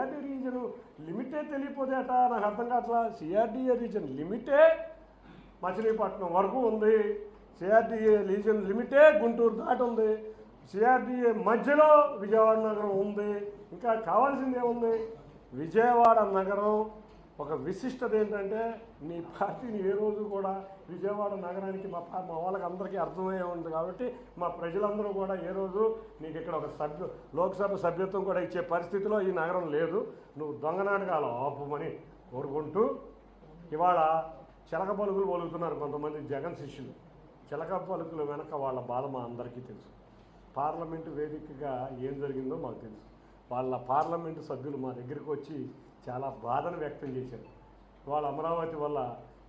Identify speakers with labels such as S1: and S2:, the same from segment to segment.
S1: CRD reason లిమిటే తెలియపోతే అట నాకు అర్థం కావట్లా. సిఆర్డీఏ రీజన్ లిమిటే మచిలీపట్నం వరకు ఉంది, సిఆర్డీఏ రీజన్ లిమిటే గుంటూరు దాటి ఉంది, సిఆర్డీఏ మధ్యలో విజయవాడ నగరం ఉంది. ఇంకా కావాల్సింది ఏముంది? విజయవాడ నగరం ఒక విశిష్టత ఏంటంటే నీ పార్టీని ఏ రోజు కూడా విజయవాడ నగరానికి మా వాళ్ళకి అందరికీ అర్థమయ్యే ఉంది కాబట్టి మా ప్రజలందరూ కూడా ఏ రోజు నీకు ఇక్కడ ఒక లోక్సభ సభ్యత్వం కూడా ఇచ్చే పరిస్థితిలో ఈ నగరం లేదు. నువ్వు దొంగనాటకాలు ఆపమని కోరుకుంటూ ఇవాళ చిలక పలుకులు పలుకుతున్నారు కొంతమంది జగన్ శిష్యులు. చిలక పలుకులు వెనక వాళ్ళ బాధ మా అందరికీ తెలుసు. పార్లమెంటు వేదికగా ఏం జరిగిందో మాకు తెలుసు. వాళ్ళ పార్లమెంటు సభ్యులు మా దగ్గరికి వచ్చి చాలా బాధను వ్యక్తం చేశారు. వాళ్ళ అమరావతి వల్ల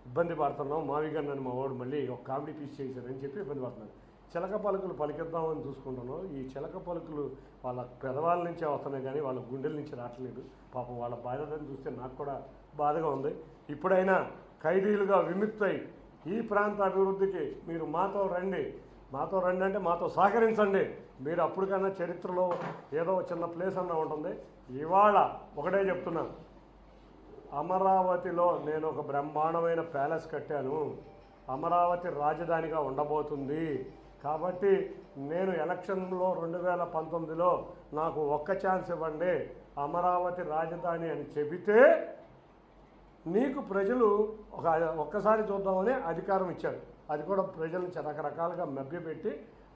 S1: ఇబ్బంది పడుతున్నాం, మావిగన్నని మా వాడు మళ్ళీ ఒక కామెడీ పీస్ చేశారని చెప్పి ఇబ్బంది పడుతున్నారు. చిలక పలుకులు పలికిద్దామని చూసుకుంటున్నాం. ఈ చిలక పలుకులు వాళ్ళ పెదవాళ్ళ నుంచే వస్తున్నాయి కానీ వాళ్ళ గుండెల నుంచి రావట్లేదు. పాపం వాళ్ళ బాధలను చూస్తే నాకు కూడా బాధగా ఉంది. ఇప్పుడైనా ఖైదీలుగా విముక్తై ఈ ప్రాంత అభివృద్ధికి మీరు మాతో రండి అంటే మాతో సహకరించండి. మీరు అప్పటికన్నా చరిత్రలో ఏదో చిన్న ప్లేస్ అన్నా ఉంటుంది. ఇవాళ ఒకటే చెప్తున్నా, అమరావతిలో నేను ఒక బ్రహ్మాండమైన ప్యాలెస్ కట్టాను, అమరావతి రాజధానిగా ఉండబోతుంది. కాబట్టి నేను ఎలక్షన్లో 2019లో నాకు ఒక్క ఛాన్స్ ఇవ్వండి, అమరావతి రాజధాని అని చెబితే నీకు ప్రజలు ఒక్కసారి చూద్దామని అధికారం ఇచ్చారు. అది కూడా ప్రజలను రకరకాలుగా మభ్యపెట్టి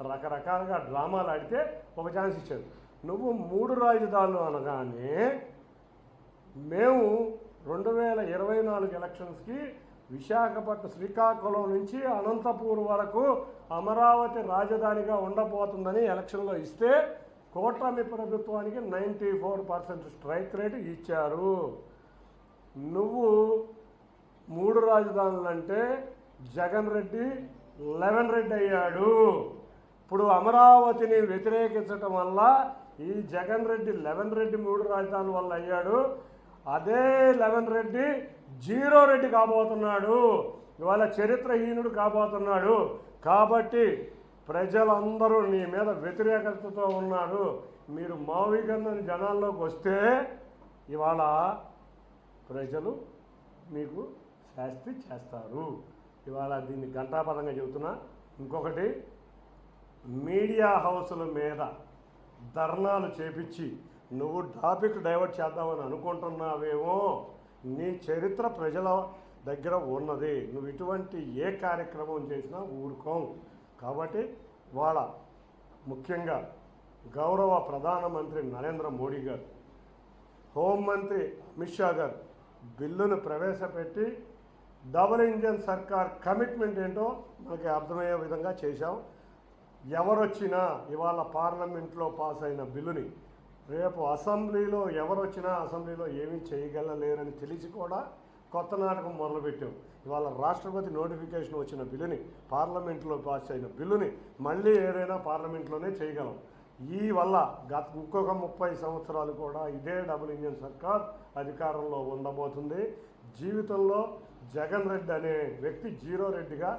S1: రకరకాలుగా డ్రామాలు ఆడితే ఒక ఛాన్స్ ఇచ్చారు. నువ్వు 3 రాజధానులు అనగానే మేము 2024 ఎలక్షన్స్కి విశాఖపట్నం శ్రీకాకుళం నుంచి అనంతపూర్ వరకు అమరావతి రాజధానిగా ఉండబోతుందని ఎలక్షన్లో ఇస్తే కూటమి ప్రభుత్వానికి 94% స్ట్రైక్ రేటు ఇచ్చారు. నువ్వు 3 రాజధానులు అంటే జగన్ రెడ్డి 11 రెడ్డి అయ్యాడు. ఇప్పుడు అమరావతిని వ్యతిరేకించడం వల్ల ఈ జగన్ రెడ్డి 11 రెడ్డి 3 రాజధానుల వల్ల అయ్యాడు. అదే 11 రెడ్డి 0 రెడ్డి కాబోతున్నాడు, ఇవాళ చరిత్రహీనుడు కాబోతున్నాడు. కాబట్టి ప్రజలందరూ నీ మీద వ్యతిరేకతతో ఉన్నారు. మీరు మావిగన్నని జనాల్లోకి వస్తే ఇవాళ ప్రజలు మీకు శాస్తి చేస్తారు. ఇవాళ దీన్ని ఘంటాపరంగా చెబుతున్నా. ఇంకొకటి, మీడియా హౌసుల మీద ధర్నాలు చేపించి నువ్వు టాపిక్ డైవర్ట్ చేద్దామని అనుకుంటున్నావేమో, నీ చరిత్ర ప్రజల దగ్గర ఉన్నది. నువ్వు ఇటువంటి ఏ కార్యక్రమం చేసినా ఊరుకోం. కాబట్టి వాళ్ళ ముఖ్యంగా గౌరవ ప్రధానమంత్రి నరేంద్ర మోడీ గారు, హోంమంత్రి అమిత్ షా గారు బిల్లును ప్రవేశపెట్టి డబుల్ ఇంజన్ సర్కార్ కమిట్మెంట్ ఏంటో మనకి అర్థమయ్యే విధంగా చేశాం. ఎవరొచ్చినా ఇవాళ పార్లమెంట్లో పాస్ అయిన బిల్లుని రేపు అసెంబ్లీలో ఎవరొచ్చినా అసెంబ్లీలో ఏమీ చేయగలలేరని తెలిసి కూడా కొత్త నాటకం మొదలుపెట్టాం. ఇవాళ రాష్ట్రపతి నోటిఫికేషన్ వచ్చిన బిల్లుని, పార్లమెంట్లో పాస్ అయిన బిల్లుని మళ్ళీ ఏదైనా పార్లమెంట్లోనే చేయగలం. ఈ వల్ల ఇంకొక 30 సంవత్సరాలు కూడా ఇదే డబుల్ ఇంజన్ సర్కార్ అధికారంలో ఉండబోతుంది. జీవితంలో జగన్ రెడ్డి అనే వ్యక్తి 0 రెడ్డిగా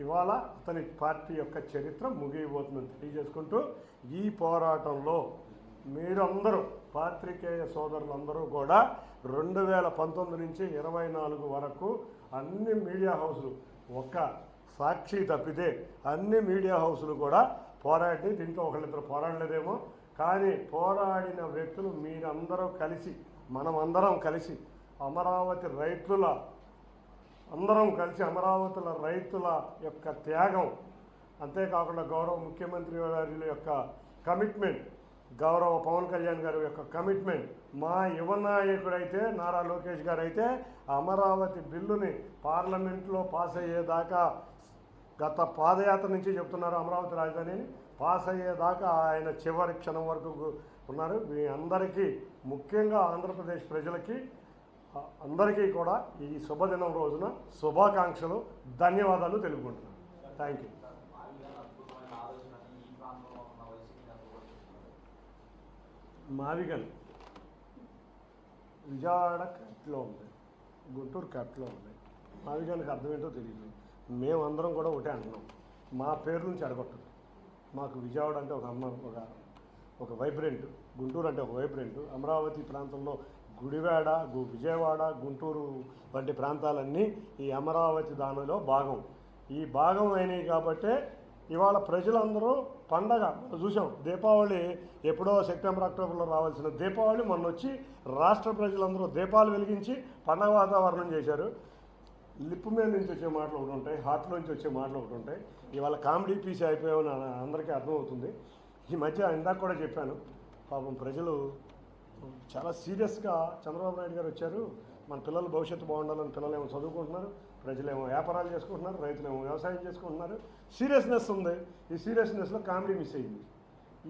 S1: ఇవాళ అతని పార్టీ యొక్క చరిత్ర ముగియబోతుందని తెలియజేసుకుంటూ, ఈ పోరాటంలో మీరందరూ పాత్రికేయ సోదరులందరూ కూడా 2019 నుంచి 24 వరకు అన్ని మీడియా హౌసులు, ఒక్క సాక్షి తప్పితే అన్ని మీడియా హౌసులు కూడా పోరాడి, దీంట్లో ఒకళ్ళిద్దరు పోరాడలేదేమో కానీ పోరాడిన వ్యక్తులు మీరందరూ కలిసి, మనమందరం కలిసి అమరావతి రైతుల అమరావతుల రైతుల యొక్క త్యాగం, అంతేకాకుండా గౌరవ ముఖ్యమంత్రి గారి యొక్క కమిట్మెంట్, గౌరవ పవన్ కళ్యాణ్ గారి యొక్క కమిట్మెంట్, మా యువ నాయకుడైతే నారా లోకేష్ గారు అయితే అమరావతి బిల్లుని పార్లమెంట్లో పాస్ అయ్యేదాకా, గత పాదయాత్ర నుంచి చెప్తున్నారు అమరావతి రాజధానిని పాస్ అయ్యేదాకా ఆయన చివరి క్షణం వరకు ఉన్నారు. మీ అందరికీ, ముఖ్యంగా ఆంధ్రప్రదేశ్ ప్రజలకి అందరికీ కూడా ఈ శుభదినం రోజున శుభాకాంక్షలు, ధన్యవాదాలు తెలుపుకుంటున్నాను. Thank you. మావిగన్ విజయవాడ క్యాపిటల్లో ఉంది, గుంటూరు క్యాపిటల్లో ఉంది. మావిగన్కి అర్థం ఏంటో తెలియదు. మేమందరం కూడా ఒకటే అంటున్నాం, మా పేరు నుంచి అడగొట్టదు. మాకు విజయవాడ అంటే ఒక ఒక వైబ్రెంట్, గుంటూరు అంటే ఒక వైబ్రెంట్. అమరావతి ప్రాంతంలో గుడివాడ, విజయవాడ, గుంటూరు వంటి ప్రాంతాలన్నీ ఈ అమరావతి దానిలో భాగం. ఈ భాగం అయినాయి కాబట్టే ఇవాళ ప్రజలందరూ పండగ మనం చూసాం. దీపావళి ఎప్పుడో సెప్టెంబర్ అక్టోబర్లో రావాల్సిన దీపావళి మొన్న వచ్చి రాష్ట్ర ప్రజలందరూ దీపాలు వెలిగించి పండగ వాతావరణం చేశారు. లిప్ మీద నుంచి వచ్చే మాటలు ఒకటి ఉంటాయి, హార్ట్ నుంచి వచ్చే మాటలు ఒకటి ఉంటాయి. ఇవాళ కామెడీ పీస్ అయిపోయామని అందరికీ అర్థమవుతుంది. ఈ మధ్య ఇందాక కూడా చెప్పాను, పాపం ప్రజలు చాలా సీరియస్గా చంద్రబాబు నాయుడు గారు వచ్చారు, మన పిల్లల భవిష్యత్తు బాగుండాలని, పిల్లలేమో చదువుకుంటున్నారు, ప్రజలేమో వ్యాపారాలు చేసుకుంటున్నారు, రైతులేమో వ్యవసాయం చేసుకుంటున్నారు. సీరియస్నెస్ ఉంది. ఈ సీరియస్నెస్లో కామెడీ మిస్ అయింది.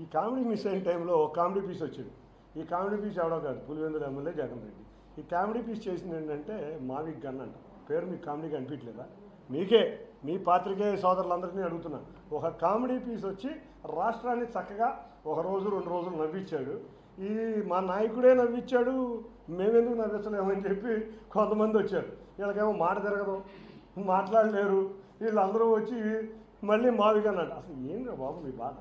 S1: ఈ కామెడీ మిస్ అయిన టైంలో కామెడీ పీస్ వచ్చింది. ఈ కామెడీ పీస్ ఎవడో కాదు, పులివెందుల ఎమ్మెల్యే జగన్ రెడ్డి. ఈ కామెడీ పీస్ చేసింది ఏంటంటే మావిక్ గన్ అంట. పేరు మీకు కామెడీగా అనిపించలేదా? మీకే, మీ పాత్రికేయ సోదరులందరినీ అడుగుతున్నాను. ఒక కామెడీ పీస్ వచ్చి రాష్ట్రాన్ని చక్కగా ఒక రోజు 2 రోజులు నవ్వించాడు. ఈ మా నాయకుడే నవ్వించాడు, మేమెందుకు నవ్వించలేమని చెప్పి కొంతమంది వచ్చారు. వీళ్ళకేమో మాట తిరగదు, మాట్లాడలేరు. వీళ్ళందరూ వచ్చి మళ్ళీ మావిగా అన్నాడు. అసలు ఏంటి బాబు మీ బాధ?